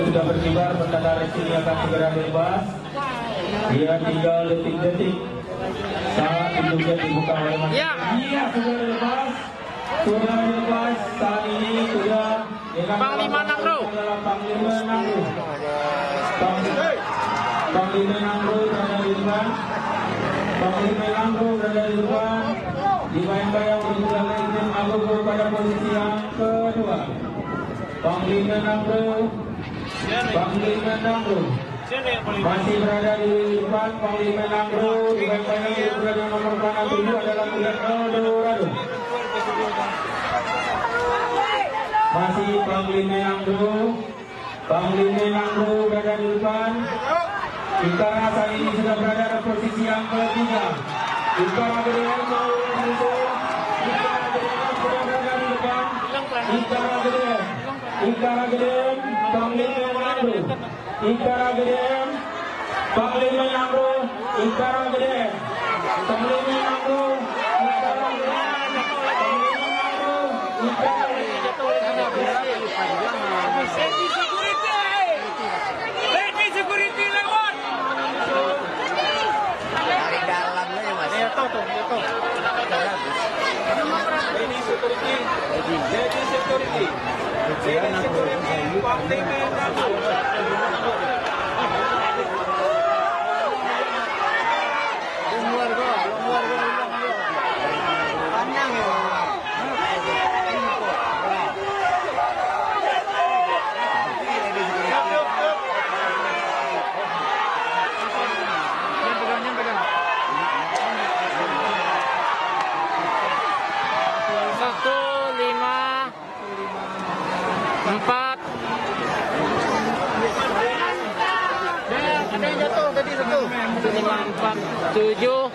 Sudah berkibar, petanda resmi akan segera bebas. Dia tinggal detik-detik saat hidupnya dibuka oleh masyarakat. Iya, sudah bebas. Sudah bebas. Saat ini sudah Panglima Nangro. Panglima Nangro. Panglima Nangro berada di depan. Panglima Nangro berada di depan. Dibayang-bayang berjalan izin Agogo pada posisi yang kedua. Panglima Nangro. Panglima Nangro masih berada di depan. Panglima Nangro dibayang-bayang berada nomor kanan 7 adalah Kuliah Eldorado. Masih Panglima Nangro. Panglima Nangro berada di depan. Ikara saat ini sudah berada di posisi yang ketiga. Ikara Geden mau menyusul. Ikara Geden sudah berada di depan. Ikara Geden. Ikara Geden. Panglima Nangro. Ikara Geden. Panglima Nangro. Ikara Geden. Panglima Nangro. Ikara Geden. Panglima Nangro. Ikara Geden. Security lewat. Dari dalamnya ya Mas. Ya tuh. Jadi security. Panglima Nangro. Panjang ya. Ada yang jatuh tadi 1, 5, 4, 7.